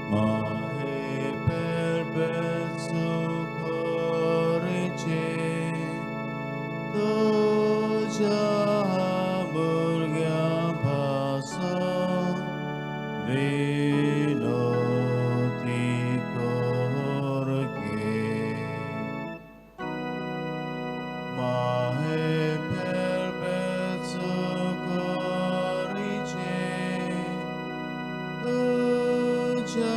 Mahe perverso corrice, tuja burgya paso, vinoti korge. Mahe perverso corrice, tuja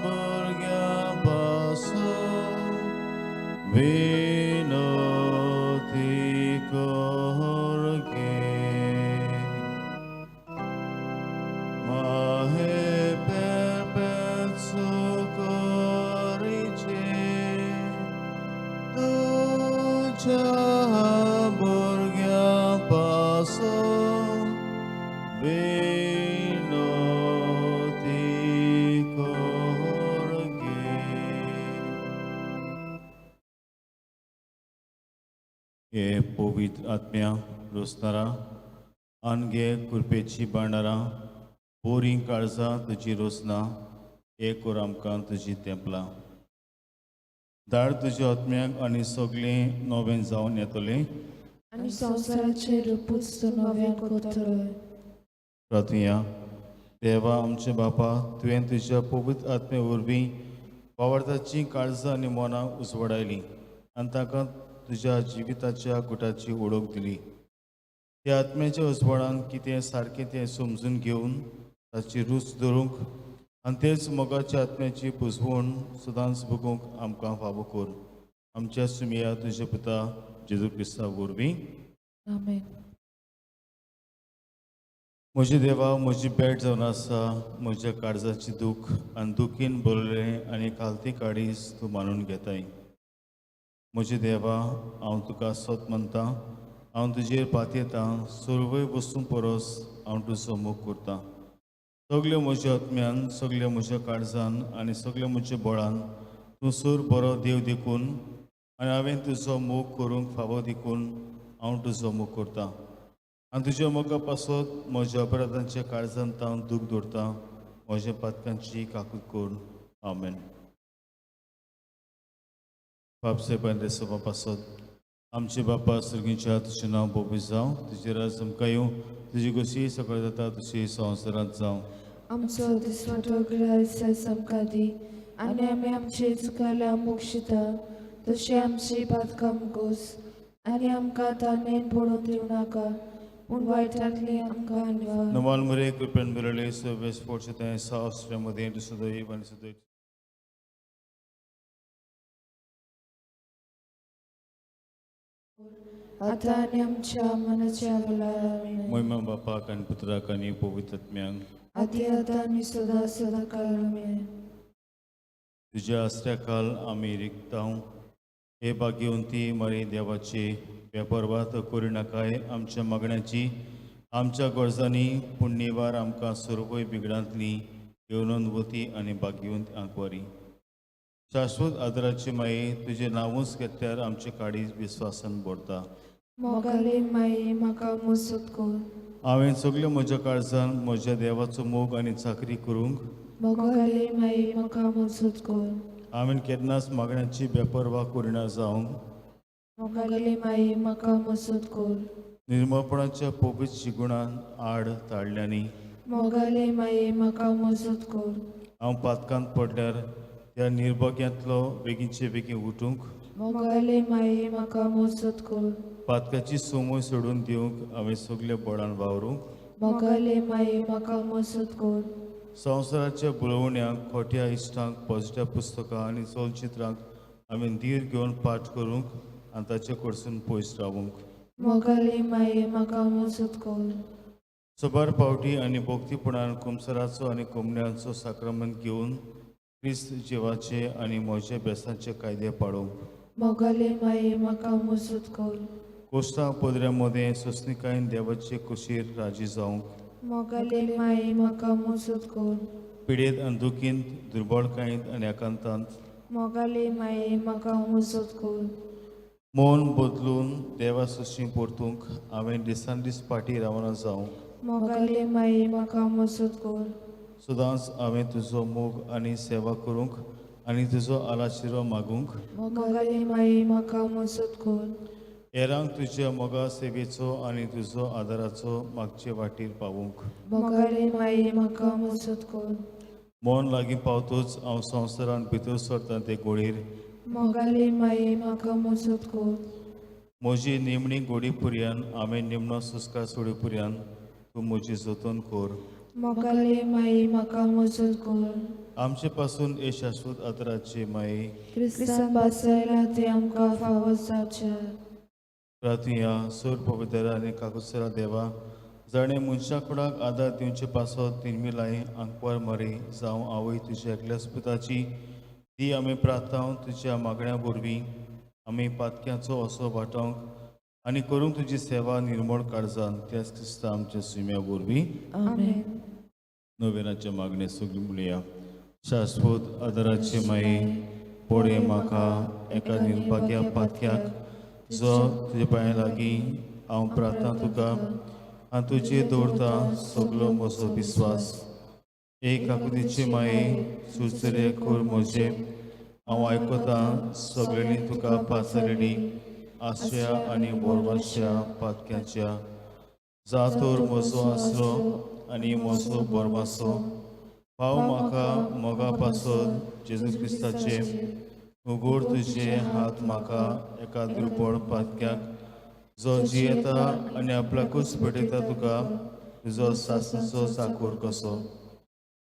burgya paso, vinoti korge. Mahe perverso corrice, tuja burgya paso, vinoti korge. हे पवित्र आत्म्या रोसणारा आनगे कृपेची बांडारा बोरीं काळजां तुजी रोसना हे core आमकां तुजी तेंपलां धाड तुज्या आत्म्याक आनी सगळें नवें जावन येतलें आनी संवसाराचे रुपूच तूं नव्यान करतलोय. प्रार्थया देवा आमचे बापा तुवें तुज्या पवित्र आत्मे वरवीं वावरताची काळजां आनी मनां उजवडायलीं आनी ताका तुज्या जिविताच्या गुटाची ओळख दिली. त्या आत्म्याच्या उजवाडान कितें सारकें तें समजून घेवन ताची रूच धरूंक आनी तेच मोगाच्या आत्म्याची पुजवण सदांच भोगूंक आमकां फावो कर. आमच्या सुमिया तुजे पुता जेजू क्रिस्ता वरवीं. आमेन. म्हजे देवा म्हजी भेट जावन आसा म्हज्या काळजाची दूख आनी दुखीन भरलें आनी खालती काडीस तूं मानून घेताय. म्हजे देवा हांव तुका सत म्हणटा हांव तुजेर पातयेतां सर्वय वस्तू परस हांव तुजो मोग करतां. सगळ्या म्हज्या आत्म्यान सगळ्या म्हज्या काळजान आनी सगळ्या म्हज्या बळान तूं सूर बरो देव देखून आनी हांवें तुजो मोग करूंक फावो देखून हांव तुजो मोग करतां आनी तुज्या मोगा पासत म्हज्या अपराधांच्या काळजांत हांव दूख दवरतां. म्हज्या पातकांची काकूट कर. आमेन. बापसे बंदे सभा पासत आमचे बापा सर्गीच्या तुजें नांव पवित्र जावं तुजें राज आमकां येवं तुजी कशी सकयल जाता तशी संवसारांत जावं. आमचो दिसवाटो गिरायस आमकां दी आनी आमी आमचे चुकल्यां मोक्षिता तशी आमची पातकां मुगोस आनी आमकां ताणेन पडून दिवं नाका पूण वायटांतली आमकां निवार. नवाल मरे कृपेन मिरले सव्य स्पोर्ट्स तें सावस्ट्यामध्ये सदैव आनी सदैव आतां आनी आमच्या मनाच्या वेळार. महिमा बापाक आनी पुत्राक आनी पवित्र आत्म्याक. आदी आतां आनी सदां सदां काळ. आमेन. तुज्या आसऱ्या काल आमी रिगतां हे भाग्यवंती मरे देवाची बेपरवात करूं नाकाय आमच्या मागण्याची आमच्या गरजांनी पुण्यवार आमकां सर्वय बिगडांतली येवन वती आनी भाग्यवंत आंकवारी. शाश्वत आदराची माये तुजें नांवूच घेतल्यार आमचे काळीज विस्वासान भरता. मोगाले माये म्हाका मजत कर. हांवें सगळ्या म्हज्या काळजान म्हज्या देवाचो मोग आनी चाकरी करूंक मोगाले माये म्हाका मजत कर. हांवें केन्नाच मागण्याची बेपरवा करिना जावंक मोगाले माये म्हाका मजत कर. निर्मळपणाच्या पवित्र शिगुणान आड ताळल्यांनी मोगाले माये म्हाका मजत कर. हांव पातकांत पडल्यार त्या निर्भोग्यांतलो बेगीनचे बेगीन उठूंक मोगाले माये म्हाका मजत कर. पातकाची सोमय सोडून दिवंक हांवें सगळ्या बळान वावरूंक मोगाले माये म्हाका मजत कर. संवसाराच्या बुलवण्याक खोट्या इश्टांक पॉझिटिव्ह पुस्तकां आनी चलचित्रांक हांवें धीर घेवन पाठ करूंक आनी ताचे कडसून पयस रावूंक मोगाले माये म्हाका मजत कर. सबार पावटी आनी भोक्तीपणान कुमसराचो आनी कोमण्यांचो साक्रमंत घेवन क्रिस्त जिवाचे आनी म्हज्या बेसांचे कायदे पाळोवंक मोगाले माये म्हाका मजत कर. कोश्टां पदऱ्या मदें सोंसणिकायेन देवाचे कुशीर राजी जावंक मोगाले माये म्हाका मजत कर. पिडेत आनी दुखींत दुर्बळकायेंत आनी एकांतांत मोगाले माये म्हाका मजत कर. मौन बदलून देवा सुशी परतूंक हांवें दिसान दीस फाटीं रावना जावंक मोगाले माये म्हाका मजत कर. सदांच हांवें तुजो मोग आनी सेवा करूंक आनी तुजो आलाशिरो मागूंक. मोगाले माये म्हाका मजत कर. हेरांक तुज्या मोगा सेवेचो आनी तुजो आदाराचो मागचे वाटेर पावूंक. मोगाले माये म्हाका मजत कर. मोन लागीं पावतोच हांव संवसारांत भितर सरता ते घोडयेर मोगाले माये म्हाका मजत कर. म्हजी निमणी घोडी पर्यान हांवें निमणो सुस्कार सोडे पर्यान तूं म्हजी जतन कर. मोगाले माये म्हाका मजत कर. आमचे पासून हे शाश्वत आदाराचे माये क्रिस्तान बासायला ते आमकां फावो जावचे. प्रार्थया सोर पवित्र आनी काकुसरा देवा जाणें मनशा कोणाक आदार दिवचे पासत निर्मिलाय आंकवार मरे जावं आवय तुज्या एकल्या सुपुताची ती आमी प्रार्थना तुज्या मागण्या वरवीं आमी पातक्याचो असो वांटोवंक आनी करूंक तुजी सेवा निर्मळ काळजान त्याच क्रिस्ता आमच्या सुम्या वरवीं आमेन. नोवेनाच्या मागणे सगळी म्हणया. शाश्वत आदाराचे माये पोडे म्हाका एका निर्भाग्या पातक्याक जो तुजे पांया लागीं हांव प्रार्थना तुका आनी तुजेर दवरता सगलो म्हजो विस्वास. एक काकुतीचे माये सुचरे कोर म्हजे हांव आयकता सगळ्यांनी तुका पासलेली आशया आनी बोरवाश्या पातक्याच्या जातोर म्हजो आसरो आनी म्हजो बोरमासो पाव म्हाका मोगा पासत जेजू क्रिस्ताचे उगोड तुजे हात म्हाका एका दुर्बळ पातक्याक जो जियेता आनी आपल्याकूच पेटयता तुका तुजो सासणचो चाकोर कसो.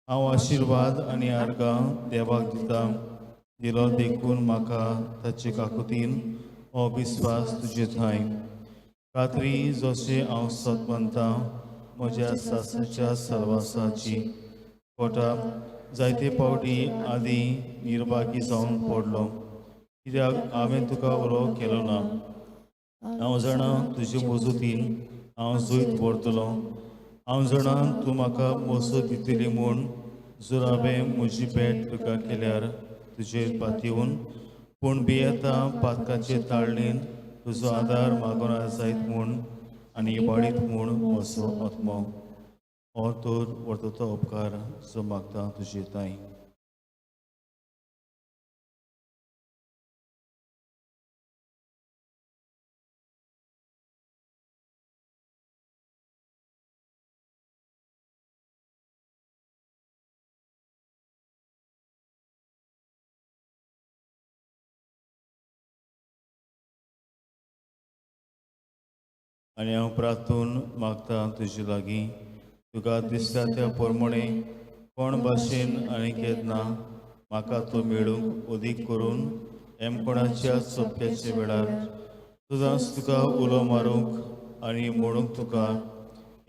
हांव आशिर्वाद आनी आर्गां देवाक दिता दिलो देखून म्हाका ताचे काकुतीन हो विस्वास तुजे थंय. खात्री जशें हांव सत मानता म्हज्या सासणेच्या सर्वासाची पोटाक जायते फावटी आदीं निर्भागी जावन पडलो कित्याक हांवें तुका उलो केलो ना. हांव जाणा तुजे मजतीन हांव जैत व्हरतलो. हांव जाणा तूं म्हाका मजत दितली म्हूण जर हांवें म्हजी भेट तुका केल्यार तुजेर पातयेवन पूण भियेता पातकाचे ताळणेन तुजो आदार मागोना जायत म्हूण आनी इबाडीत म्हूण म्हजो आत्मो हो तर व्हरता तो उपकार जो मागता तुजे ताई. आनी हांव प्रार्थून मागता तुजे लागीं तुका दिसता त्या प्रमाणे कोण भाशेन आनी केदना म्हाका तो मेळूंक अदीक करून एमकोणाच्या सोंप्याच्या वेळार सदांच तुका उलो मारूंक आनी म्हणूंक तुका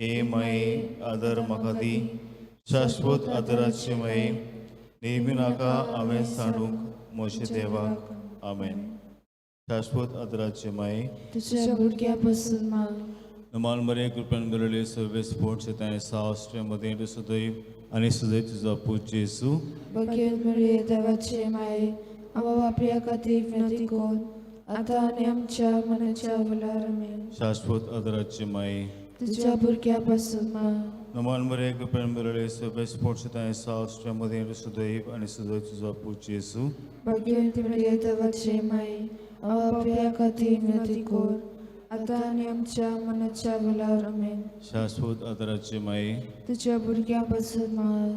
हे माये आदर म्हाका दी. शाश्वत आदराचे माये नेहमी नाका हांवें सांडूंक म्हजे देवाक. आमेन. शाश्वत आदराचे माये तुझ्या भुरग्या पासून माग. नमाल मरे कृपण गरले सर्वे स्पोर्ट ताणें सावस्ट्यामध्ये सदैव आनी सदैव तुजो पूज जेसू भगवत मरिये देवाचे माये आम्हा आपल्या खातीर विनंती कर आता आनी आमच्या मनाच्या वेळार. आमेन. शाश्वत आदराचे माये तुझ्या भुरग्या पासून माग. नमाल मरे कृपण गरले सर्वे स्पोर्ट ताणें सावस्ट्यामध्ये सदैव आनी सदैव तुजो पूज जेसू भगवत मरिये देवाचे माये आम्हा आपल्या खातीर विनंती कर आता आनी आमच्या मनाच्या वेळार. आमेन. शाश्वत आदराचे माये तुझ्या भुरग्या पासून माग.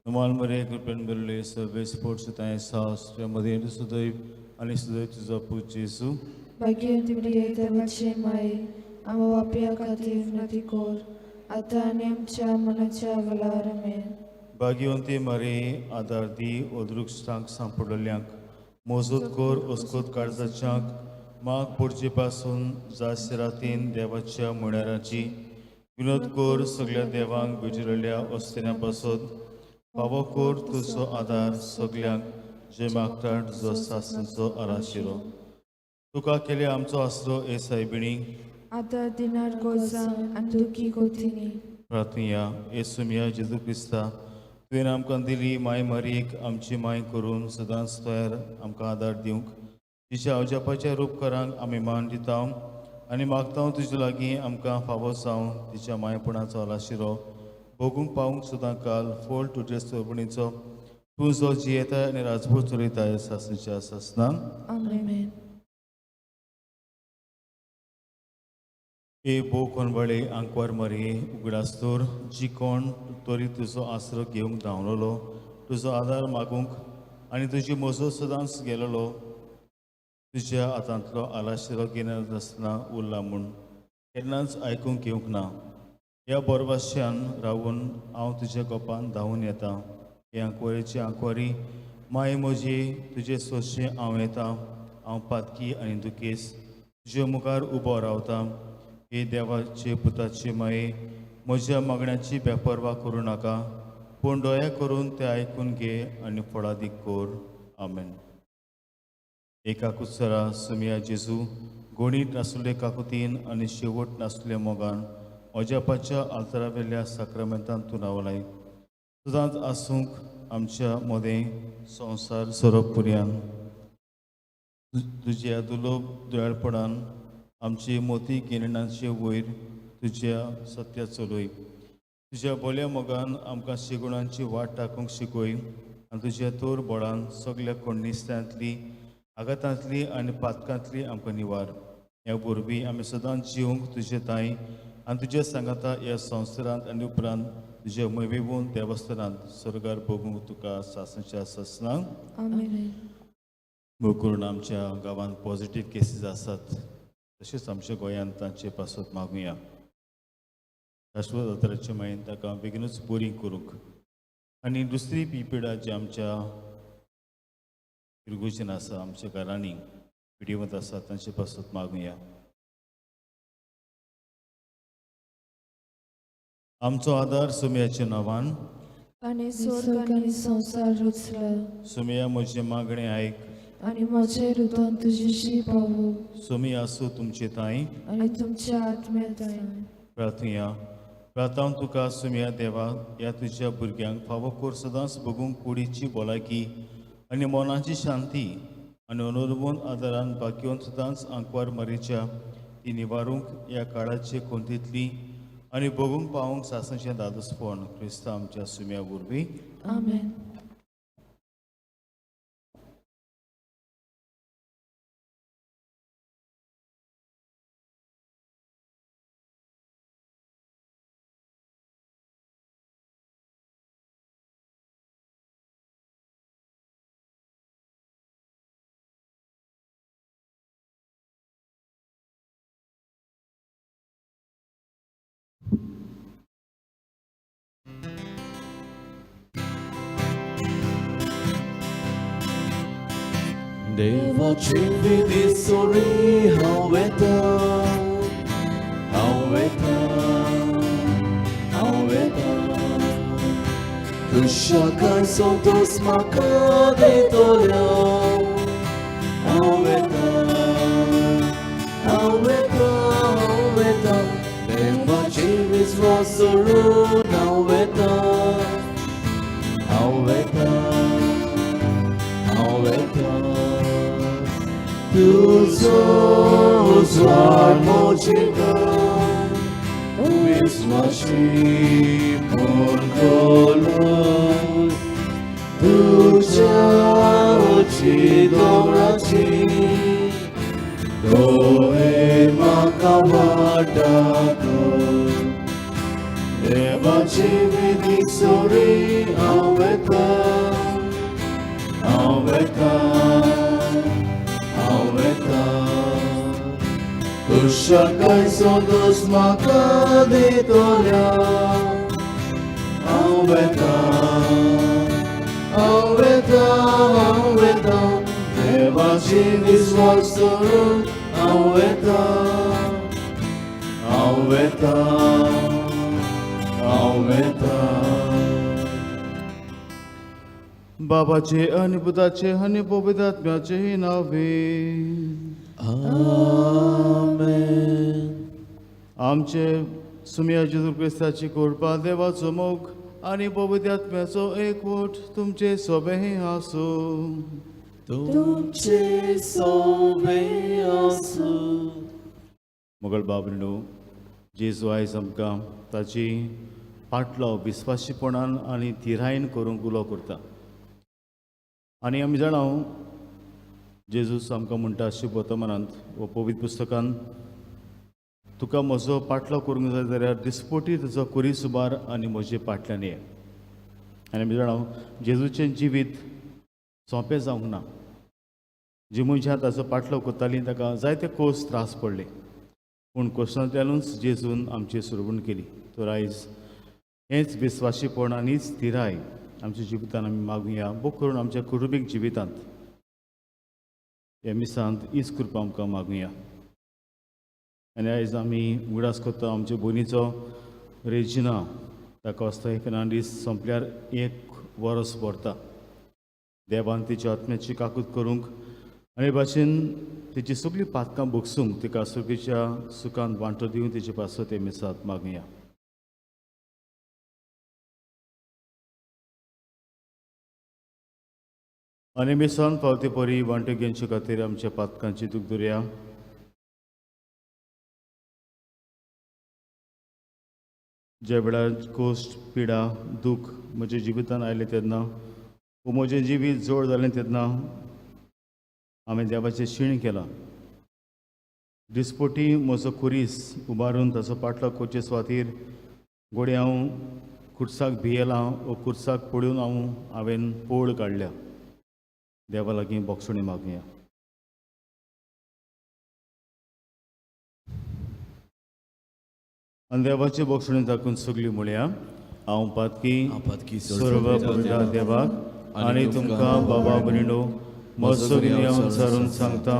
नमाल मरे कृपण गरले सर्वे स्पोर्ट ताणें सावस्ट्यामध्ये सदैव आनी सदैव तुजो पूज जेसू भगवत मरिये देवाचे माये आम्हा आपल्या खातीर विनंती कर आता आनी आमच्या मनाच्या वेळार. आमेन. भाग्यवंती मारे आदार दी ओदृश्टांक सांपडलेल्यांक मोजत कोर अस्कोत काळजाच्यांक माग पडचे पासून जास्त रातीन देवाच्या मुळाराची विनोद कोर सगळ्या देवांक भिजलेल्या अस्तेऱ्या पासून फावो कोर तुजो आदार सगळ्यांक जे मागतात तुजो सासणेचो आराशिरो. तुका केले आमचो आसरो ए सायबिणी आता दिनार गोजा आनी दुखी गोतीनी. प्रार्थया येसुमिया जेजू क्रिस्ता तुवें आमकां दिली माय मारीक आमची माय करून सदांच तयार आमकां आदार दिवंक तिच्या अवजापाच्या रूपकारांक आमी मान दिता आनी मागता तुजे लागीं आमकां फावो जावन तिच्या मायपणाचो आलाशिरो भोगूंक पावूंक सुद्दां काल फोल तुजे सोबणीचो तूं जो जियेताय आनी राजपूत चलयताय सासणेच्या सासना Amen. ए बो कोनवळे आंकवार मरये उगडास्तोर जी कोण तरी तुजो आसरो घेवंक धांवलोलो तुजो आदार मागूंक आनी तुजी मोजो सदांच गेलोलो तुज्या हातांतलो आलाशिरो घेनात आसतना उरला म्हूण केन्नाच आयकूंक घेवंक ना ह्या बोरवाश्यान रावून हांव तुज्या गोपान धांवून येता हे आंकवारीची आंकवारी माय म्हजी तुजे सोंशें हांव येता हांव पातकी आनी दुखेस तुजे मुखार उबो रावता हे देवाचे पुताचे माये म्हज्या मागण्याची बेपरवा करूं नाका पूण दोया करून ते आयकून घे आनी फळादीक कोर आमेन. एका कुसरा सुमिया जेजू गोणीत नासले काकुतीन आनी शेवट नासले मोगान अजापाच्या आल्तरा वेल्या साक्रामेंतान तूं रावलाय सदांच आसूंक आमच्या मोदें संवसार सोरप पुर्यान तुज्या दुलोब दुयाळपणान आमची मोती गिरणेचे वयर तुज्या सत्या चलय तुज्या बोल्या मोगान आमकां शिगुणांची वाट टाकूंक शिकय आनी तुज्या तोर बळान सगळ्या कोणनिस्त्यांतली आघातांतली आनी पातकांतली आमकां निवार ह्या वरवीं आमी सदांच जिवंक तुजे ताई आनी तुज्या सांगाता ह्या संवसारांत आनी उपरांत तुज्या मैवेवून देवस्थानांत स्वर्गार भोगूंक तुका सासणेच्या ससनांक Amen. करून आमच्या गांवांत पॉझिटिव्ह केसीस आसात तशेंच आमच्या गोंयांत तांचे पासत मागुया राष्ट्रवाद अवताराचे मागीर ताका बेगीनूच बरी करूंक आनी दुसरी पिपिडा जी आमच्या इरगुजीन आसा आमच्या घरांनी पिडीवंत आसा तांचे पासत मागुया. आमचो आदार सुमयाच्या नांवान आनी स्वर्ग आनी संवसार रुचला सुमया म्हजें मागणें आयक आनी म्हजें हृदय तुजेशी पावूं सुमी आसूं तुमचे ताई आनी तुमच्या आत्म्याताय प्रार्थुया प्रार्थावन तुका सुमया देवा ह्या तुज्या भुरग्यांक फावो कोर सदांच बगूंक कुडीची भलायकी आनी मोनाची शांती आनी अनुभवन आदारान बाकियोन सदांच आंकवार मरेच्या ती निवारूंक ह्या काळाची कोंतीतली आनी बगूंक पावूंक सासणेचें दादोसपण क्रिस्तांव आमच्या सुम्या वरवीं Amen. देवाची विधी सोरी हांव येता हांव येता हांव येता तुज्या कांयचो दोस म्हाका दितलो हांव येता हांव येता हांव येता देवाची विश्वास सोडून हांव येता हांव येता हांव येता तुझो स्वार मोचिका विस्वाशी मोरकोलो तुझ्या ओची दोराची दोळे म्हाका वाटाको देवाची विधी सोरी हांव येता हांव येता हांव येता तुज्या कांयचो दोस म्हाका दितल्या हांव येता हांव येता हांव येता देवाची विश्वास सोडून हांव येता हांव येता हांव येता बाबाचे आनी पुताचे आनी पवित्रात्म्याचे नावे आमेन. आमचे सुमया जेजू क्रिस्ताची कृपा देवाचो मोग आनी पवित्रात्म्याचो एकवट तुमचे सोबे आसूं तुमचे सोबे आसूं. मोगल बाबलीनो जेजू आयज आमकां ताची पाटलो विस्वासीपणान आनी थिरायेन करूंक उलो करता. आनी आमी जाणां जेजूस आमकां म्हणटा शुभ वर्तमानांत वो पवित्र पुस्तकांत, तुका म्हजो पाटलो करूंक जाय जाल्यार दिसपोटी तुजो कुरी सुबार आनी म्हजे पाटल्यान ये. आनी आमी जाणां जेजूचें जिवीत सोंपें जावंक ना. जी मनशां ताचो पाटलो करतालीं ताका जायते कोस त्रास पडले, पूण कोसांतल्यानूच जेजून आमची सुरवण केली. तर आयज हेंच विस्वासीपण आनीच थिराय आमच्या जिवितांत आमी मागुया. बूक करून आमच्या कुटुंबीक जिवितांत ह्या मिसांत हीच कृपा आमकां मागुया. आनी आयज आमी उगडास करता आमच्या भयणीचो रेजिना, ताका वस्ताय फेर्नांडीस सोंपल्यार 1 वर्स भरता. देवान तिच्या आत्म्याची काकूत करूंक आनी भाशेन तिची सगळीं पातकां भोगसूंक तिका सुखीच्या सुखांत वांटो दिवन तिचे पासत ते मिसांत मागुया. आनी मिसान पावते परी वांटो घेवचे खातीर आमच्या पातकांची दूख धरया. ज्या वेळार कोश्ट पिडा दूख म्हज्या जिवितांत आयले तेन्ना वो म्हजें जिवीत जोड जालें तेन्ना हांवें देवाचें शीण केलां. दिसपोटी म्हजो कुरीस उबारून ताचो पाटलो करचे सुवातेर घोडे हांव खुर्साक भियेलां वो खुर्साक पडून हांवें पोळ काडल्या. देवा लागीं बोगसणी मागुया. आनी देवाचे बोगसणी दाखून सगळीं म्हणया, हांव पातकी सर्व पवित्र देवाक आनी तुमकां बाबा भयणो म्हजो सगळीं हांव विचारून सांगता.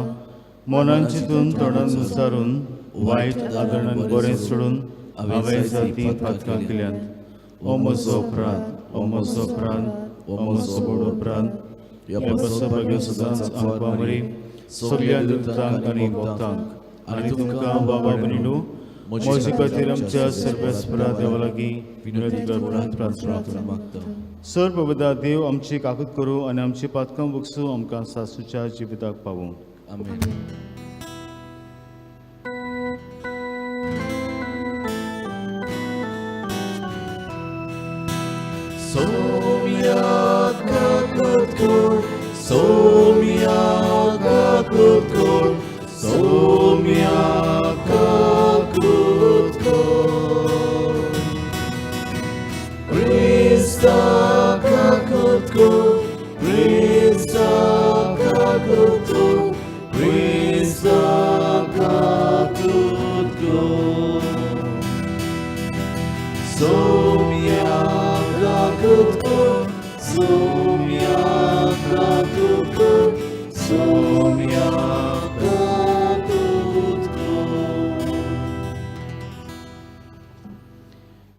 मनान चिंतून तोंडान विचारून वायट आदरणान बरें सोडून हांवें जाती पातकां केल्यात. ओ म्हजो प्राण, ओ म्हजो प्राण, ओ म्हजो बडो प्राण, ह्या बसभाग्य सदांच आमकां बरी सगळ्या दुतांक आनी भक्तांक आनी तुमकां बाबा भयणो म्हजे खातीर आमच्या सर्वेस्परा देवा लागीं विनंती करून प्रार्थना मागता. सर्व पवित्र देव आमची काकूत करूं आनी आमची पातकां भोगसूं आमकां सासूच्या जिविताक पावूं. आमेन. Somia kakut kor, somia kakut kor, somia kakut kor. Krista kakut kor, Krista kakut kor, Krista kakut kor. Somia kakut kor, somia kakut kor, somia kakut kor.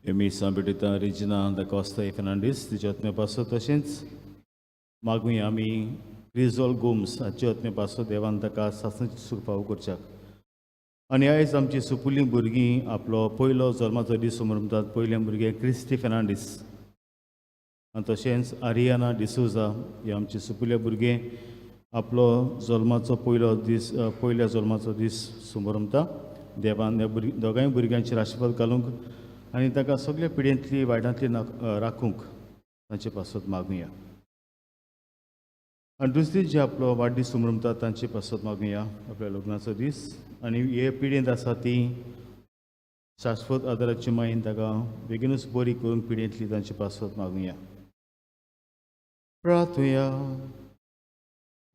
एमी सांबिडिता रेजिना दा कॉस्ता फेर्नांडीस तिच्या आत्म्या पासत तशेंच मागुया आमी रिझॉल गोम्स हाचे आत्म्या पासत देवान ताका सासणाची सूख फावो करच्याक. आनी आयज आमची सुपुलीं भुरगीं आपलो पयलो जल्माचो दीस मनयतात. पयलें भुरगें क्रिस्टी फेर्नांडीस आनी तशेंच आरियाना डिसोजा हे आमचे सुपुल्या भुरगें आपलो जल्माचो पयल्या जल्माचो दीस मनयता. देवान ह्या दोगांय भुरग्यांचेर आशिर्वाद घालूंक आनी ताका सगळ्या पिड्यांतली वायटांतली राखूंक तांचे पासत मागुया. आनी दुसरी जे आपलो वाडदीस मनयतात तांचे पासत मागुया आपल्या लग्नाचो दीस. आनी हे पिड्येंत आसा ती शाश्वत आदाराची मायेन ताका बेगीनूच बरी करून पिड्येंतली तांचे पासत मागुया. प्रार्थुया.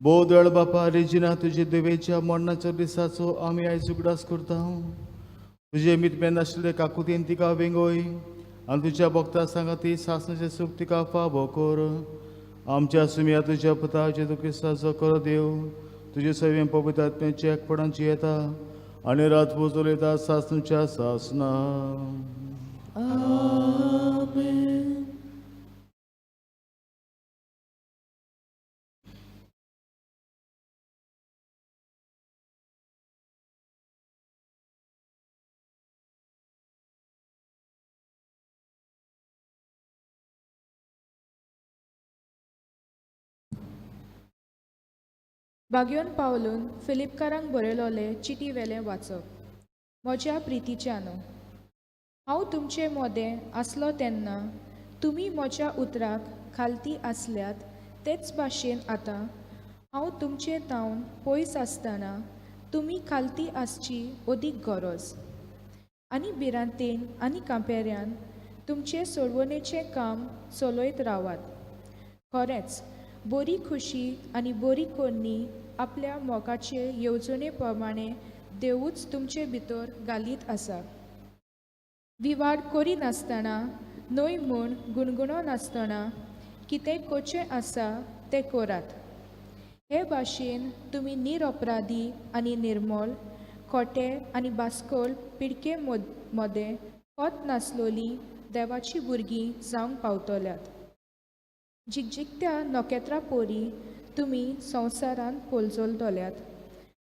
बोदळ बापा रेजिना, तुजे देवेच्या मरणाच्या दिसाचो आमी आयज उगडास करता. तुजे मितमेन आशिल्ले काकुतीन तिका वेंगोय आनी तुज्या भक्ता सांगाती सासणाचे सूख तिका फावो कर. आमच्या सुम्या तुज्या पुता जेजू क्रिस्ताचो कर देव तुजे सवें पवित्र आत्म्याच्या एकपणाची येता आनी रात उजवलेता सासणच्या सासना. आमेन. बागयोन पावलून फिलिपकारांक बरयलोले चिटी वेलें वाचप. म्हज्या प्रितीच्यानो, हांव तुमचे मोदें आसलो तेन्ना तुमी म्हज्या उतराक खालती आसल्यात तेच भाशेन आतां हांव तुमचे तावन पयस आसतना तुमी खालती आसची ओदीक गरज. आनी भिरांतेन आनी कांपेऱ्यान तुमचे सोडवणेचें काम चलयत रावात. खरेंच बरी खुशी आनी बरी कोन्नी आपल्या मोगाचे येवजणे प्रमाणे देवूच तुमचे भितर घालीत आसा. विवाड करिनासतना न्हय म्हूण गुणगुणनासतना कितें कोचें आसा तें करात. हे भाशेन तुमी निरपराधी आनी निर्मळ, खोटे आनी बास्कोल पिडके मोदें कोत नासलोली देवाची भुरगीं जावंक पावतल्यात. जिकजिकत्या नोकेत्रां पोरी तुमी संवसारांत पोलजोलतल्यात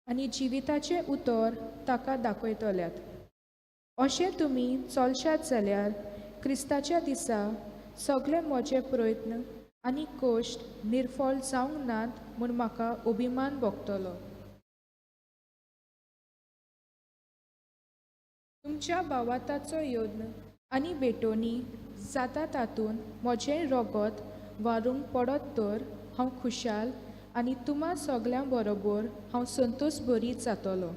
आनी जिविताचें उतर ताका दाखयतल्यात. अशें तुमी चलशात जाल्यार क्रिस्ताच्या दिसा सगळे म्हजे प्रयत्न आनी कोश्ट निर्फळ जावंक नात म्हूण म्हाका अभिमान भोगतलो. तुमच्या भावाताचो यत्न आनी भेटोनी जाता तातूंत म्हजें रगत वारूंक पडत तर हांव खुशाल आनी तुम्हा सगळ्यां बरोबर हांव संतोश भरीत जातलो.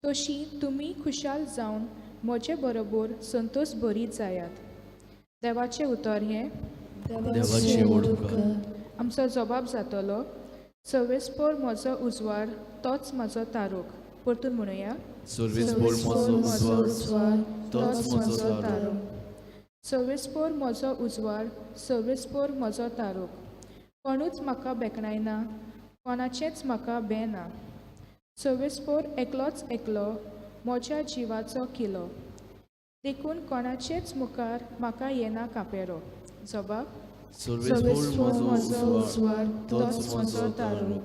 तशी तुमी खुशाल जावन म्हजे बरोबर संतोश भरीत जायात. देवाचें उतर हें देवाची ओळख कर. आमचो जबाब जातलो, सर्वेस्पर म्हजो उजवाड तोच म्हजो तारूक. परतून म्हणुया, सर्वेस्पर म्हजो उजवाड तोच म्हजो तारूक. सर्वेस्पर म्हजो उजवाड, सर्वेस्पर म्हजो तारूक. कोणूच म्हाका बेकणायना, कोणाचेंच म्हाका भें ना. सर्वेस्पर एकलोच एकलो म्हज्या जिवाचो किलो. देखून कोणाचेच मुखार म्हाका येना कापेरो. जबाब, सर्वेस्पर म्हजो उजवाड तोच म्हजो तारूक.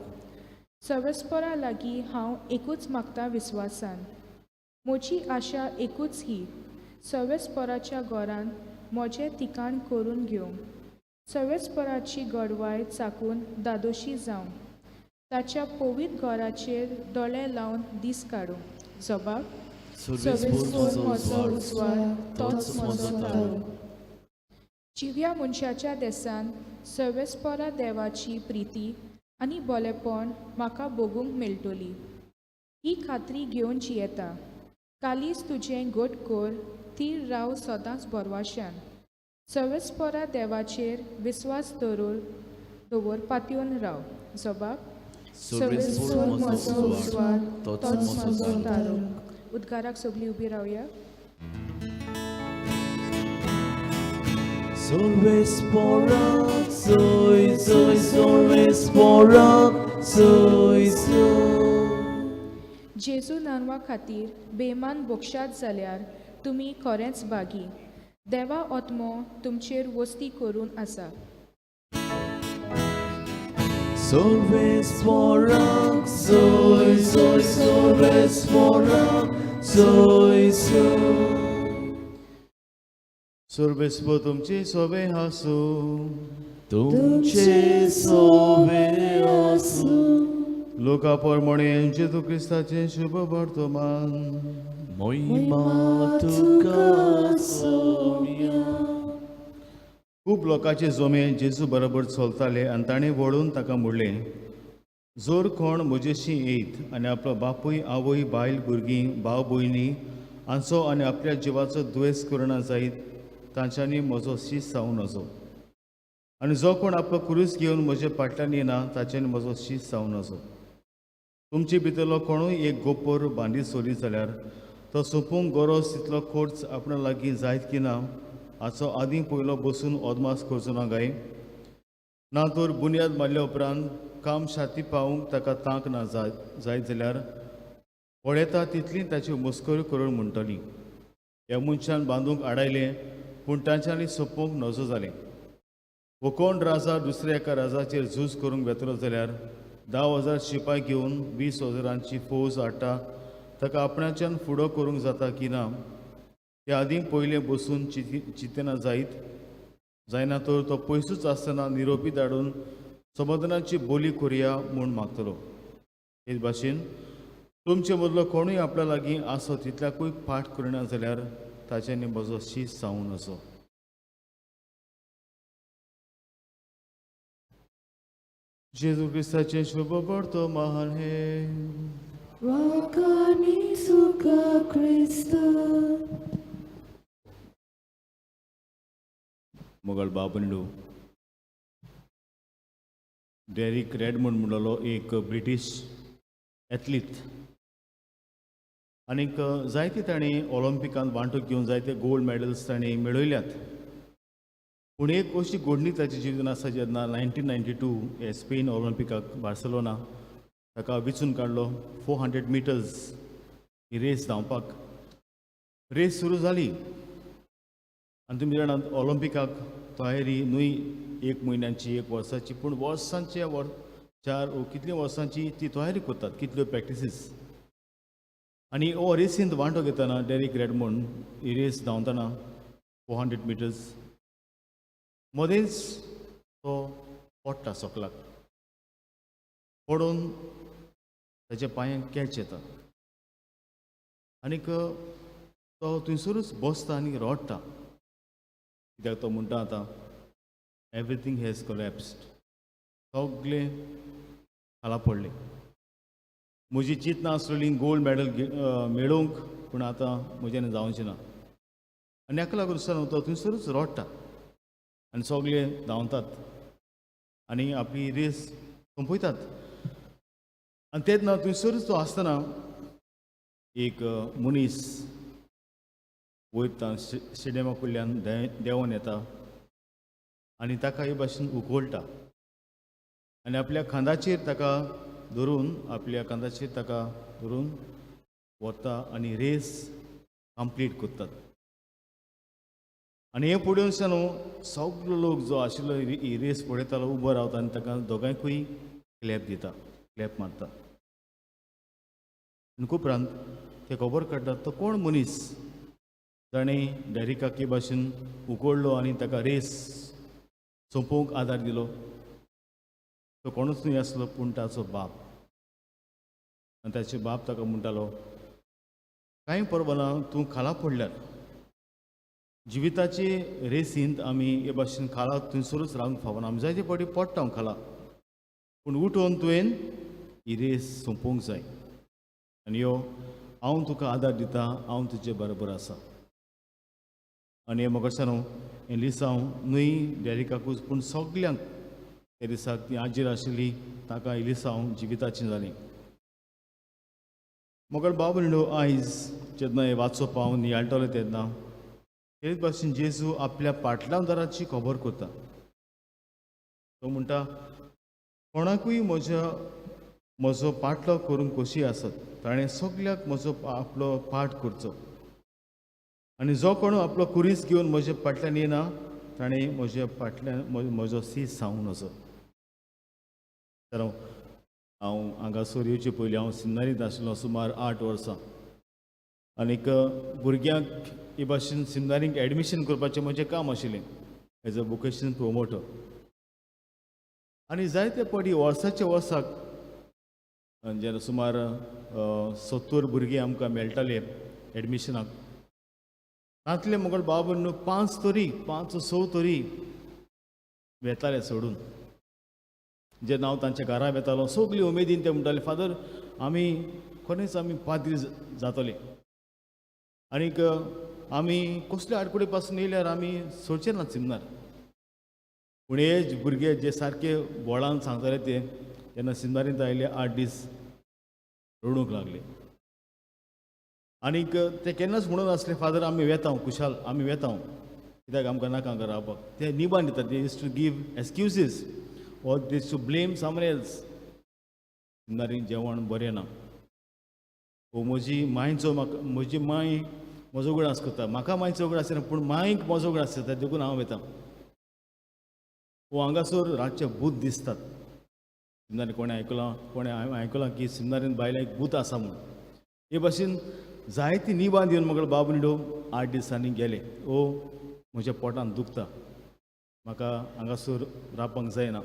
सर्वेस्परा लागीं हांव एकूच मागता विस्वासान. म्हजी आशा एकूच ही, सर्वेस्पराच्या घरान म्हजें ठिकाण करून घेवंक. सर्वेस्पराची घडवाय चाकून दादोशी जावं. ताच्या पवित्र घराचेर दोळे लावन दीस काडूंक. जबाब, सर्वेस्पर म्हजो उजवाड तोच म्हजो तारूक. जिव्या मनशाच्या देसान सर्वेस्परा देवाची प्रिती आनी बोलेपण म्हाका भोगूंक मेळटली. ही खात्री घेवन जियेता. कालीच तुजें घट कर, तीर राव सदांच बरवाशान. सर्वेस्परा देवाचेर विस्वास दवर पातयेवन राव. जबाब, सर्वेस्पर म्हजो उजवाड तोच म्हजो तारूक. उद्गाराक सगळीं उबी रावया. Sorvesporak, soy, sorvesporak, soy. जेजू नांवा खातीर बेमान बोक्षात जाल्यार तुमी खरेंच बागी. देवा आत्मो तुमचेर वस्ती करून आसा. Sorvesporak, soy, sorvesporak, soy. सर्वेस्पर तुमची सोबे हासू. तुमचे सोबे आसू. लोका परमणे जेजू क्रिस्ताचे शुभ वर्तमान. महिमा तुका सोम्या. खूब लोकांचे जोमे जेजू बरोबर चलताले आनी ताणें वळून ताका म्हणलें, जोर कोण म्हजेशी येयत आनी आपलो बापूय आवय बायल भुरगीं भाव भयणी हांचो आनी आपल्या जिवाचो दुयेंस करना जायत तांच्यांनी म्हजो शीस जावन नजो. आनी जो कोण आपलो क्रूस घेवन म्हजे फाटल्यान येना ताच्यांनी म्हजो शीस जावन नजो. तुमचे भितरलो कोणूय एक गोपर बांदी सोली जाल्यार तो सोंपूंक गरज तितलो खर्च आपणा लागीं जायत की ना हाचो आदीं पयलो बसून अदमास करचो ना काय. ना तर बुन्याद मारल्या उपरांत काम शाती पावूंक ताका तांक ना जायत जाल्यार पळयता तितली ताची मस्करी करून म्हणटली, ह्या मनशान बांदूंक आडायलें पूण तांच्यांनी सोंपोवंक नजो जालें. वो कोण राजा दुसऱ्या एका राजाचेर झूज करूंक वेतलो जाल्यार 10,000 शिपाय घेवन 20,000 फौज हाडटा ताका आपणाच्यान फुडो करूंक जाता की ना ते आदीं पयलें बसून चिंतना जायना तर तो पयसूच आसतना निरोपी धाडून समाधानाची बोली करुया म्हूण मागतलो. हे भाशेन तुमचे मदलो कोणूय आपल्या लागीं आसो तितल्याकूय पाठ करिना जाल्यार ताच्यानी म्हजो शीस जावन असो. जेजू क्रिस्ताचे शुभ पडतो महान हे Wakani suka Krista. मोगल बाबंडू डेरिक रेडमंड म्हणलो एक ब्रिटीश एथलीट आनीक जायते ताणें ऑलिंपिकांत वांटो घेवन जायते गोल्ड मेडल्स ताणें मेळयल्यात. पूण एक अशी घडणी ताच्या जिवीतांत आसा जेन्ना 1992 हे स्पेन ऑलिंपिकाक बार्सेलोना ताका वेंचून काडलो 400 मिटर्स ही रेस धांवपाक. रेस सुरू जाली आनी तुमी जाणात ऑलिंपिकाक तयारी न्हय 1 म्हयन्यांची 1 वर्साची पूण वर्सांचे 4 कितल्या वर्सांची ती तयारी करतात, कितल्यो प्रॅक्टिसीस. आनी हो रेसींत वांटो घेतना डेरिक रेडमंड ही रेस धांवतना 400 मिटर्स मदेंच तो पडटा सकलाक. पडून ताच्या पांयांक कॅच येता आनीक तो थंयसरूच बसता आनी रडटा. कित्याक तो म्हणटा आतां एवरीथींग हॅज कोलॅप्स्ड, सगळें खाला पडलें. म्हजी चिंतना आसलेली गोल्ड मेडल मेळोवंक पूण आतां म्हज्यान जावचें ना. आनी हाका लागून तो थंयसरूच रडटा आनी सगळे धांवतात आनी आपली रेस संपयतात. आनी तेन्ना थंयसरूच तो आसतना एक मनीस वयता स्टेडियमा कडल्यान देंवून येता आनी ताका हे भाशेन उखलता आनी आपल्या खांदाचेर ताका धरून वता आनी रेस कंप्लीट करतात. आनी हे पळोवन सगळो लोक जो आशिल्लो ही रेस पळयतालो उबो रावता आनी ताका दोगांयकूय क्लॅप मारता. आनी उपरांत ते खबर काडटात तो कोण मनीस ताणें डेरिकाक हे भाशेन उखडलो आनी ताका रेस सोंपोवंक आदार दिलो. तो कोणूच न्हय आसलो पूण ताचो बाप. आनी ताचो बाप ताका म्हणटालो कांय परवाना तूं खाला पडल्यार जिविताचे रेसींत आमी हे भाशेन खाला थंयसरूच रावंक फावना. आमी जायते फावटी पडटा खाला पूण उठोवन तुवें ही रेस सोंपोवंक जाय. आनी हांव तुका आदार दिता, हांव तुजे बरोबर आसा. आनी हे म्हाका हें लिसांव न्हय डेरिकाकूच पूण सगल्यांक त्या दिसाक ती आजीर आशिल्ली ताका ही लिसांव जिविताची जाली. मोगल बाबू आयज जेन्ना हे वाचप हांव नियाळटलें तेन्ना हेच भाशेन जेजू आपल्या पाटलांवदाराची खबर करता. तो म्हणटा कोणाकूय म्हजो पाटलो करूंक कशी आसत ताणें सगल्याक आपलो पाट करचो आनी जो कोण आपलो कुरीस घेवन म्हज्या फाटल्यान येना ताणें म्हज्या फाटल्यान म्हजो सीस सांगून वचो. तर हांव हांगासर येवचे पयलीं हांव सिनारींत आशिल्लो सुमार 8 वर्सां आनीक भुरग्यांक हे भाशेन सिनारींक एडमिशन करपाचें म्हजें काम आशिल्लें एज अ वोकेशनल प्रोमोटर. आनी जायते फावटी वर्साच्या वर्साक जेन्ना सुमार 70 भुरगीं आमकां मेळटाले एडमिशनाक तांतले मुगल बाबून 5-6 तरी वेताले सोडून. जेन्ना हांव तांच्या घरा वेतालो सगळी उमेदीन ते म्हणटाले फादर आमी खरेंच पाद्री जातले आनीक आमी कसले आडकुडे पासून येयल्यार आमी सोडचे ना सिमनार. पूण हे भुरगे जे सारके बोळान सांगताले ते जेन्ना सिमनारींत आयले 8 दीस रडूंक लागले. आनीक ते केन्नाच म्हणून नासले फादर आमी वेता कुशाल आमी वेता कित्याक आमकां नाका हांगा रावपाक. ते निबान दितात. They used to give excuses or they to blame someone else. सिमनारीन जेवण बरें ना. म्हजी मांय म्हजो उगडास करता. म्हाका मांयचो उगडास आसना पूण मांयक म्हजो उगडास आसता देखून हांव वेता. हांगासर रातचे भूत दिसतात. सिमनारीन कोणें आयकलां की सिमनारीन बायलांक भूत आसा म्हूण. हे भाशेन जायती निबान दिवन म्हाका बाबूंडो 8 दिसांनी गेले. म्हज्या पोटान दुखता, म्हाका हांगासर रावपाक जायना,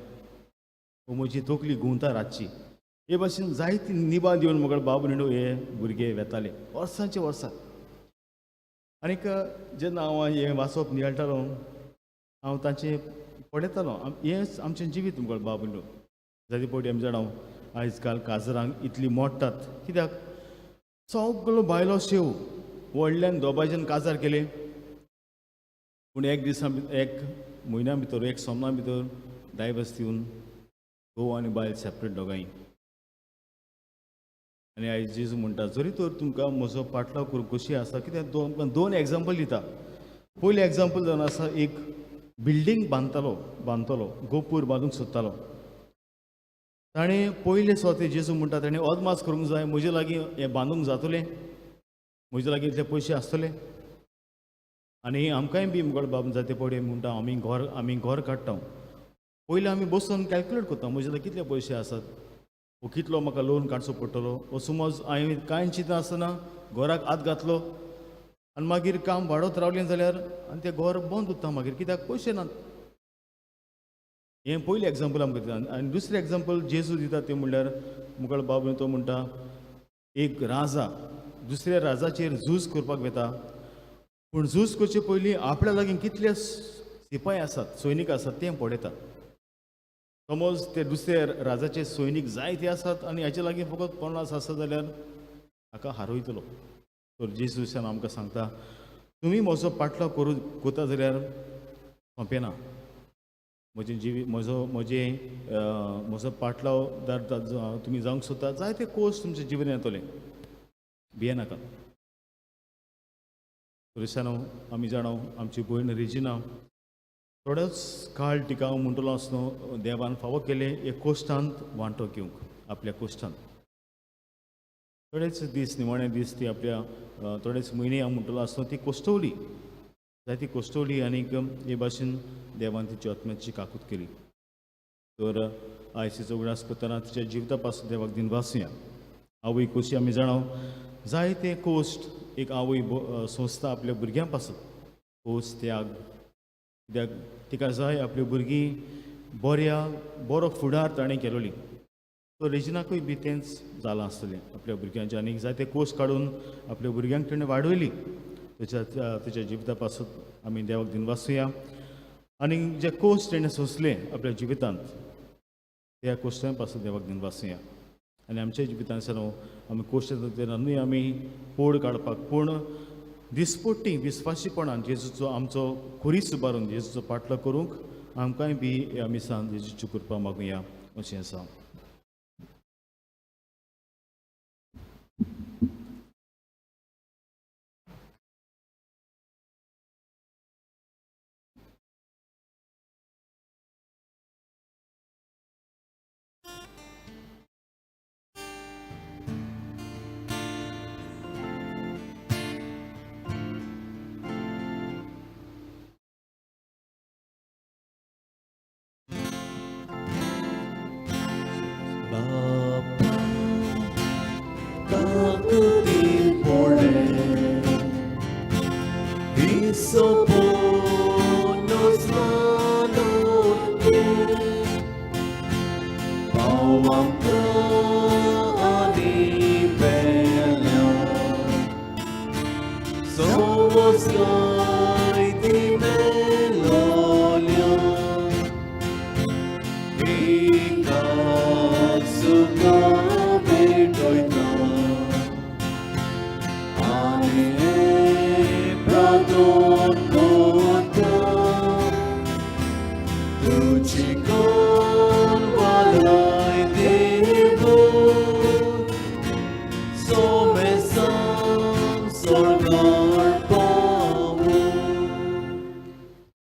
म्हजी तकली घुंवता रातची. हे भाशेन जायती निबान दिवन म्हाका बाबूंडो हे भुरगे वेताले वर्सांचे वर्सां. आनीक जेन्ना हांव हें वाचप नियळटालो हांव तांचें पळयतालो हेंच आमचें जिवीत मुखार बाबूलो जायते फावटी आमी जाणां आयज काल काजरांक इतली मोडटात कित्याक सगळो बायलो शेव व्हडल्यान दोबायच्यान काजार केले पूण एक दिसा एक म्हयन्या भितर एक सोमना भितर डायवर्स दिवन घोव आनी बायल सेपरेट दोगांय आनी आयज जेजू म्हणटा जरी तर तुमकां म्हजो पाटलाव करूंक कशी आसा कित्याक दोन एग्जाम्पल दिता पयलें एग्जाम्पल जावन आसा एक बिल्डींग बांदतलो गोपूर बांदूंक सोदतालो ताणें पयले स्वते जेजू म्हणटा ताणें अदमास करूंक जाय म्हजे लागीं हें बांदूंक जातलें म्हजे लागीं इतले पयशे आसतले आनी आमकांय बी मुखार बाब जायते पडे म्हणटा आमी घर काडटा पयलीं आमी बसून कॅल्क्युलेट करता म्हजे लागीं कितले पयशे आसात वो कितलो म्हाका लोन काडचो पडटलो वो समज हांवें कांय चिंतना आसतना घराक हात घातलो आनी मागीर काम वाडत रावलें जाल्यार आनी तें घर बंद उरता मागीर कित्याक पयशे नात हें पयलें एग्जाम्पल आमकां दिता आनी दुसरें एग्जाम्पल जेजू दिता तें म्हणल्यार मुखार बाबून तो म्हणटा एक राजा दुसऱ्या राजाचेर झूज करपाक वेता पूण झूज करचे पयलीं आपल्या लागीं कितले सिपाय आसात सैनीक आसात तें पळयता समज ते दुसरे राजाचे सैनीक जायते आसात आनी हाचे लागीं फकत 50 आसा जाल्यार हाका हारयतलो तर जेजूसान आमकां सांगता तुमी म्हजो पाटलाव करता जाल्यार सोंपें ना म्हजें म्हजो पाटलाव तुमी जावंक सोदता जायते कोर्स तुमचें जिवन येतलें भियेनाका तरिसानो आमी जाणो आमची भयण रेजिना थोडोच काळ तिका हांव म्हणटलो आसतना देवान फावो केले एक कोश्टांत वांटो घेवंक आपल्या कोश्टांत थोडेच दीस निमाणे दीस ती आपल्या थोडेच म्हयने हांव म्हणटलो आसतना ती कोश्टवली जायती कोश्टवली आनीक हे भाशेन देवान तिची आत्म्याची काकूत केली तर आयज तिचो उगडास करतना तिच्या जिविता पासून देवाक दिनवासुया आवय कशी आमी जाणो जायते कोश्ट एक आवय संस्था आपल्या भुरग्यां पासून कोस त्याग कित्याक तिका जाय आपली भुरगीं बरो फुडार ताणें केलोली तो रेजिनाकूय बी तेंच जालां आसतलें आपल्या भुरग्यांचें आनीक जायते कोस काडून आपल्या भुरग्यांक ताणें वाडयली तिच्या जिविता पासून आमी देवाक दिनवासुया आनीक जे कोस ताणें सोंसले आपल्या जिवितांत त्या कोश्टां पासून देवाक दिनवासुया आनी आमच्या जिवितांतल्यान आमी कोश्ट तेन्नाय आमी पोड काडपाक पूण दिसपट्टी विस्वासीपणान जेजूचो आमचो खुरीस उबारून जेजूचो पाटलो करूंक आमकांय बी आमी सांग जेजूची कृपा मागुया अशें आसा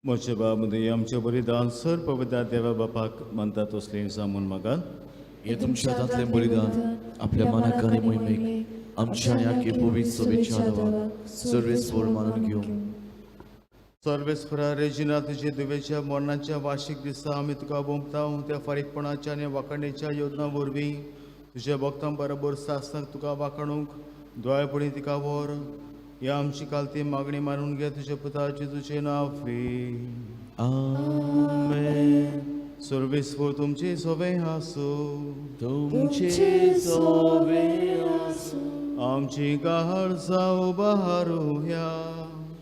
मोचे बाबुदे आमचे बलिदान सर पवित्र देवा बापाक म्हणटा तसलें जामून मागात हे तुमच्या हातांतलें बलिदान आपल्या मनाक आनी मोहिमेक आमच्या आनी आख्खे पवित्र सभेच्या नांवान सर्वेस्वर मानून घेवंक सर्वेस्परा रेजिना तुजे दुवेच्या मरणाच्या वार्षिक दिसा आमी तुका बोंबता त्या फारीकपणाच्या आनी वाखणेच्या योजना वरवीं तुज्या भक्तां बरोबर सासणाक तुका वाखणूंक दोळ्यापणी तिका व्हर ह्या आमची कालती मागणी मानून घे तुज्या पुताचे तुजें नांव आमेन सर्वेस्वर तुमचे सोबे आसूं तुमचे सोबे आसूं आमची काळजां उबारूया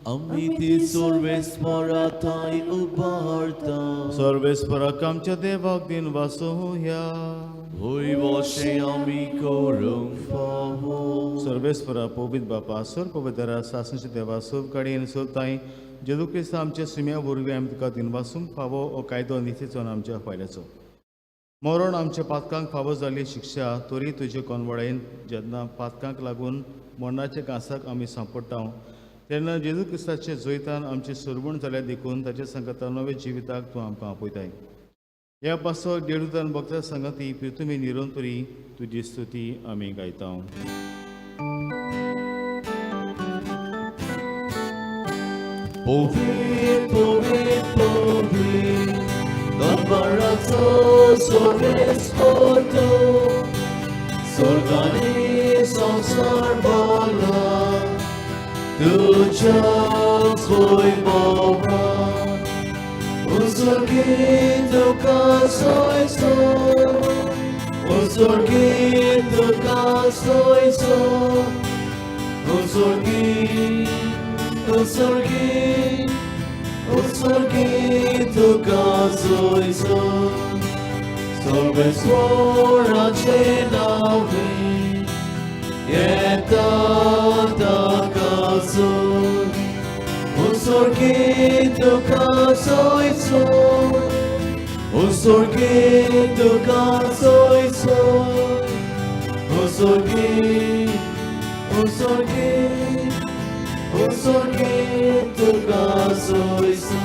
आम्ही ती सर्वेस्पराताय उबारता सर्वेस्पराक आमच्या देवाक दिन वासोया होय वशे आम्ही करूंक फावो सर्वेस्परा पवित बापा सर पवित्रा सासनच्या देवा सोब काडीन सोबताय जेजू क्रिस्त आमच्या सुम्या वरवीं आमी तुका दिन वासूंक फावो हो कायदो नितीचो आनी आमच्या फायद्याचो मरण आमच्या पातकांक फावो जाल्ली शिक्षा तोरी तुजे कोनवळेन जेन्ना पातकांक लागून मरणाच्या कांसाक आमी सांपडटा तेन्ना जेजू क्रिस्ताचे जैतान आमचे सरवण जाल्या देखून ताचे संगता नवे जिविताक तूं आमकां आपयताय ह्या पासो देडूतान भक्ता संगती तुमी निरंतरी तुजी स्तुती आमी गायता Povid, povid, povid, dambarazo sorvesporto, sorgani samsar bala, tuja svoj Boga, usorgito kasoj so, usorgito kasoj so, usorgito Usorgito kasoj so, sorvesvora cenavi, jetata kasoj. Usorgito kasoj so, usorgito kasoj so, usorgito kasoj so.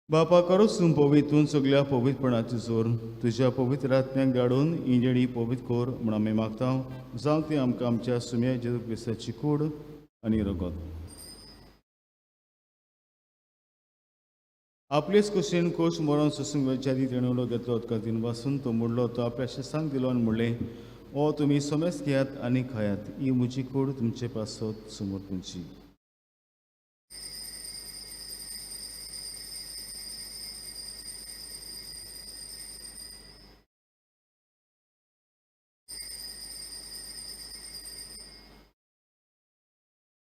बापा करूच तूं पवितून सगळ्या पवित्रपणाची जोर तुज्या पवित्र आत्म्याक धाडून इंजणी पवित्र core म्हूण आमी मागता जावं ती आमकां आमच्या सुम्या जेजू क्रिस्ताची कूड आनी रगत आपलेच कुशीन कोश मरण सोसूंक वेचारी तेणें उलो घेतलो तुका दिन वासून तो मुडलो तो आपल्या शिसांक दिलो आनी म्हणलें ओ तुमी सोमेस घेयात आनी खायात ही म्हजी कूड तुमचे पासत समोर तुमची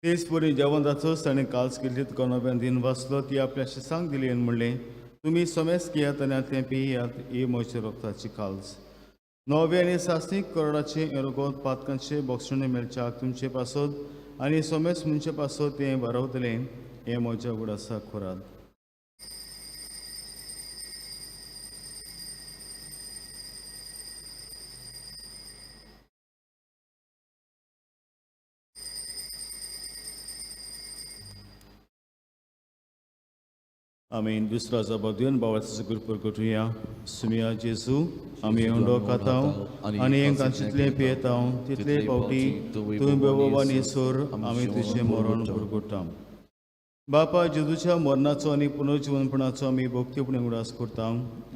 तेच परी जेवण जाचोच ताणें काल्स केल्ली तुका नव्यान दिन वाचलो ती आपल्या शिसांक दिली आनी म्हणलें तुमी सोमेस घेयात आनी तें पियात ही म्हज्या रक्ताची काल्स नवे आनी सासणीक करोडाचे रगत पातकांचे बोक्षणे मेळच्याक तुमचे पासत आनी सोमेस म्हणजे पासत तें वारवतलें हें म्हज्या उडासा खोरात आमीन दुसरा जबाब दिवन बाबाचो गुरपूर करूया सुमिया जेजू आमी उंडो खाताव आनी तांचितलें पियेताव तितले फावटी तुवें बेवोवानी सोर आमी तुजें मरण भुरगुटां बापा जेजूच्या मरणाचो आनी पुनर्जीवनपणाचो आमी भोक्तीपणे उडास करता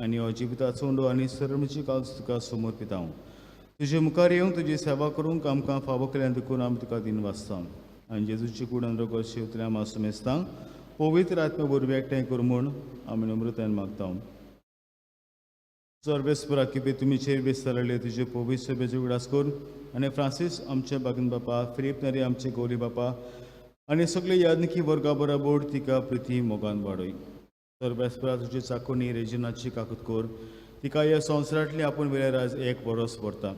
आनी हो जिविताचो उंडो आनी सरमची काल तुका समर्पिता तुजे मुखार येवंक तुजी सेवा करूंक आमकां फावो केल्यान देखून आमी तुका दिन वाचता आनी जेजूची कुडान रगत शिवतल्या मासूम मेस्तां पवित्र आत्म्या वरवीं एकठांय कर म्हूण आमी नम्रतायेन मागता सर्वेस्परा किपे तुमी चेर बेस्तारले तुजे पवित्र सभेचो उगडास कर आनी फ्रांसीस आमचे बागन बापा फिलीप नरी आमचे गौरी बापा आनी सगळे यादनिकी वर्गा बरोबर तिका प्रिती मोगान वाडय सर्वेस्परा तुजी चाकोनी रेजिनाची काकूत कर तिका ह्या संवसारांतली आपूण वेल्यार आज एक बरोस व्हरता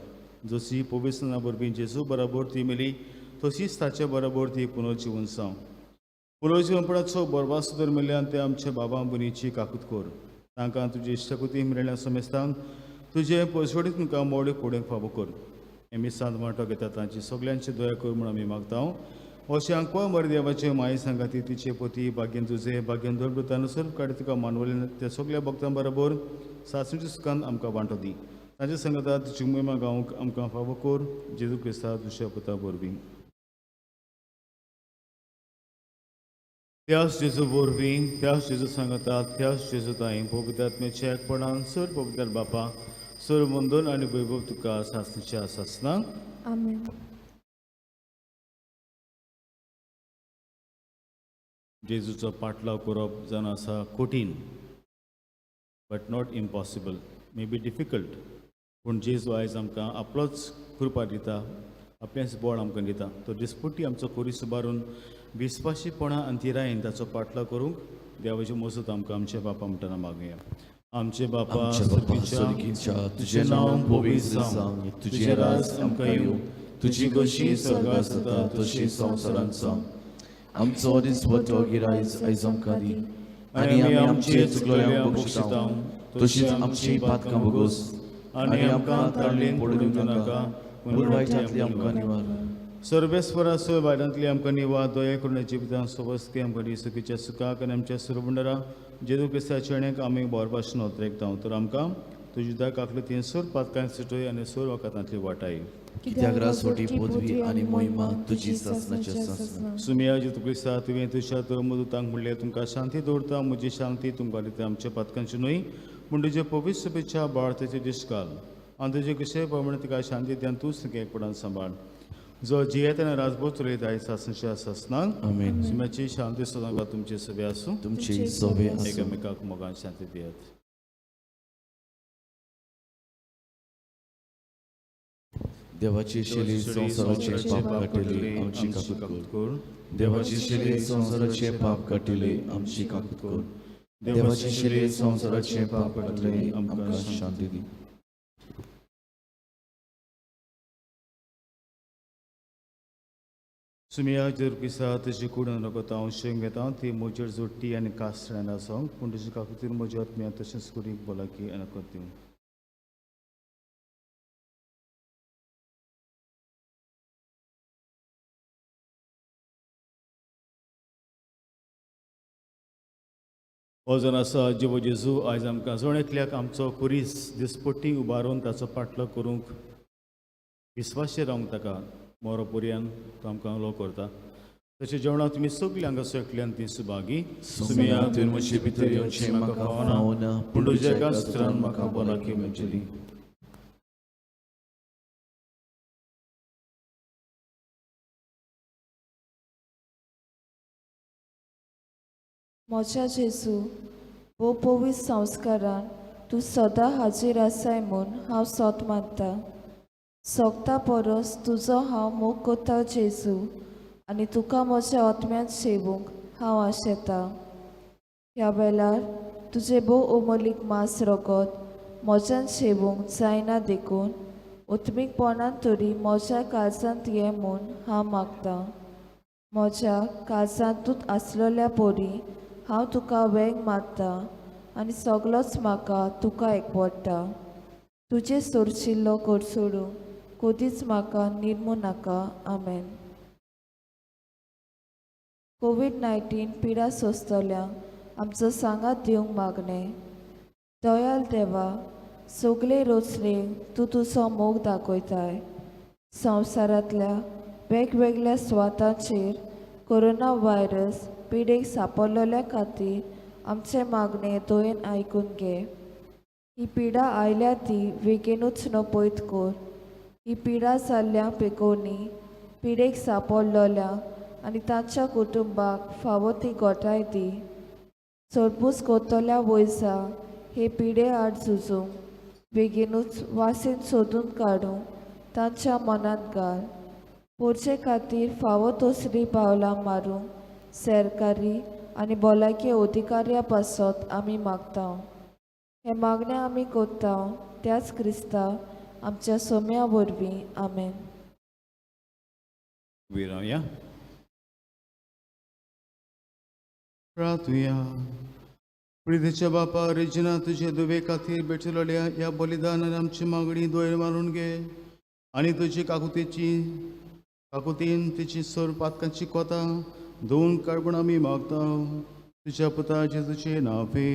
जशी पवित्रना वरवीं जेजू बरोबर ती मेली तशीच ताचे बरोबर ती पुनर्जीवन जावं पुनर्जीवनपणाचो बरवास सुदर मेल्ल्यान ते आमच्या बाबा भयणीची काकूत कर तांकां तुजी इश्टकुती मेळ्ळ्या समेस्तान तुजे पयसोडीत तुमकां मोडे फुडें फावो कर एमिसांत वांटो घेता तांची सगळ्यांची दया कर म्हूण आमी मागता अशें हांकां मर देवाचे माये सांगाती तिचे पती भाग्यन तुजे भाग्यन दरबृतानुसार काडी तुका मानवले त्या सगळ्या भक्तां बरोबर सासणेच्या सुखान आमकां वांटो दी तांच्या सांगाता तुजी महिमा गावंक आमकां फावो कर जेजू क्रिस्ता तुज्या पुता वरवीं त्याच जेजू वरवीं त्याच जेजू सांगतात त्याच जेजू ताई पवित्र आत्म्याच्या एकपणान सर पवित्र बापा सर वंदन आनी वैभव तुका सासणेच्या सासना आमेन. जेजूचो पाटलाव करप जावन आसा कठीण but not impossible may be difficult पूण जेजू आयज आमकां आपलोच कृपा दिता आपलेंच बळ आमकां दिता तो दिसपट्टी आमचो कुरीस उबारून विस्वाशीपणा आनी तिरायेन ताचो पाटलो करूंक देवाची मजत आमकां आमच्या बापा म्हणटना मागुया. आमचे बापा आमच्या बापा सुर्गीच्या, सुर्गीच्या, तुझें नांव पवित्र जावं, तुझें राज आमकां येवं, तुजी कशी स्वर्गांत जाता तशी संवसारांत जावं. आमचो दिसवतो गिरायज आयज आमकां दी, आनी आमी आमचे चुकलेल्यांक बक्षितां, तशीच आमची पातकां भोगोस, आनी आमकां ताळणेन पडूं दिवं नाका, पूण वायटांतली आमकां निवार. सर्वेस्वरा सोय वायडांतली आमकां निवा दया करून जिवितां सोबस्ती आमकां दी सुखीच्या सुखाक आनी आमच्या सुरबुंडरा जेदू क्रिस्ताच्या अणेक आमी बोरभाशेन उतरेकता तर आमकां तुजी दाक आखली 300 पातकां सुटय आनी 100 वखदांतली वाटाय. कित्याक रासोटी पदवी आनी मोहिमा तुजी सासणाच्या सासणा. सुमिया जेदू क्रिस्ता तुवें तुज्या तर मुदूतांक म्हणलें तुमकां शांती दवरता म्हजी शांती तुमकां दिता आमच्या पातकांची न्हय पूण तुजे पवित्र सभेच्या बाळतेचे दिश्काल आनी तुजे कशे प्रमाणे तिका शांती दिवन तूंच तिका एकपणान सांबाळ. जो जियेत आनी राजभोग चलयता आयज सासणाच्या सासणाक आमेन. सुम्याची शांती सदांच तुमचे सभे आसूं तुमची सोबे आसूं. एकामेकाक मोगान शांती दियात. देवाची शेली संसाराचे पाप काटिले आमची काकूत कर. देवाची शेली संसाराचे पाप काटिले आमची काकूत कर. देवाची शेली संसाराचे पाप काटिले आमकां शांती दी. सुमिया जर किसा तुजी कूडून रगत हांव शेंग घेता ती म्हजेर जोडटी आनी कास्ट्रायन आसूं पूण तुजी काकुतीन म्हजी आत्म्या तशेंच कुडीक भलायकी अनकत दिवं. हो जण आसा जिवो जेजू आयज आमकां जोणेतल्याक आमचो कुरीस दिसपट्टी उबारून ताचो पाटलो करूंक विस्वाशी रावंक ताका मोरो पर्यान तो आमकां लो करता. तशें जेवणां तुमी सगळीं हांगा एकल्यान ती सुभागी सुमिया तुवें म्हजे भितर येवचें म्हाका फावना पूण तुज्या कास्त्रान म्हाका भलायकी मेळटली. म्हज्या जेजू वो पवित्र संस्कारान तूं सदां हाजीर आसाय म्हूण हांव सोत मानता. सोगता परस तुजो हांव मोग कोत्ता जेजू आनी तुका म्हज्या आत्म्यान सेवूंक हांव आशेतां. ह्या वेळार तुजें भोव अमोलीक मांस रगत म्हज्यान सेवूंक जायना देखून उत्मीकपणान तरी म्हज्या काळजांत ये म्हूण हांव मागतां. म्हज्या काळजांतूच आसलेल्या पोरी हांव तुका वेंग मारतां आनी सगळोच म्हाका तुका एकवडटा. तुजे सोरशिल्लो कोडसोडू कधीच म्हाका निर्मू नाका. आमेन. कोविड-19 पिडा सोंसतल्यांक आमचो सांगात दिवंक मागणें. दयाल देवा सगळे रोचडेक तूं तुजो मोग दाखयताय. संवसारांतल्या वेगवेगळ्या सुवातांचेर कोरोना व्हायरस पिडेक सांपडलेल्या खातीर आमचे मागणें दोयेन आयकून घे. ही पिडा आयल्या ती बेगीनूच नपयत कर. ही पिडा जाल्ल्या पेकोनी पिडेक सांपडलेल्यांक आनी तांच्या कुटुंबाक फावो ती घोटाय दी. सोडपूस कोत्तल्या वयसा हे पिडे आड झुजूंक बेगीनूच वासीन सोदून काडूंक तांच्या मनांत घाल. पोरचे खातीर फावो तसली पावलां मारूंक सरकारी आनी भलायकी अधिकाऱ्यां पासत आमी मागता. हे मागणें आमी कोत्ता त्याच क्रिस्ता आमच्या सोम्या वरवीं. आमेन. विराया प्रार्थुया. प्रितेच्या बापा रेजिना तुजे दुवे खातीर बेटलेल्या ह्या बलिदानान आमची मागणी दोयर मारून घे आनी तुजी काकुतीन तिची सोर पातकांची कोता दोन काडपूण आमी मागता तुज्या पुता जेजूचे नांवे.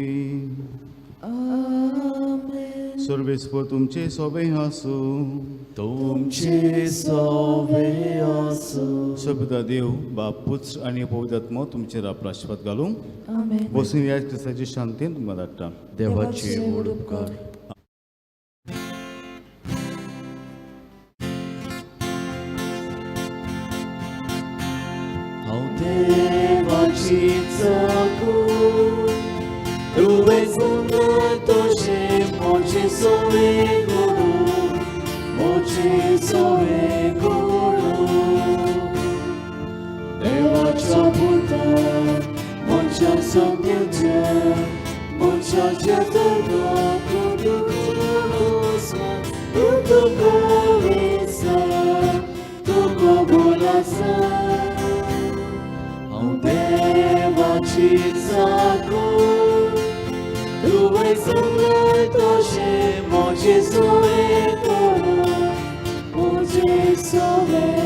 आमेन. सर्वेस्पर तुमचे सोबे आसूं. तुमचे सोबे आसूं. सभता देव बाप पुत्र आनी पवित्र आत्मा तुमचेर आपलो आशिर्वाद घालूं. आमेन. बसून ह्या क्रिस्ताची शांतीन तुमकां धाडटा. देवाचे व्हड उपकार. हांव देवाची चाकूर तुवें सुंदर तशें मोचे सोवे करूं मोचे सोवे करूं देवाच्या पुता मोच्या सत्याच्या मोच्या जगदात तू तुका वेसा तुका बोलासा हांव देवाची जागो तुवें सांगलें तशें म्हजी सोय करा म्हजी सोय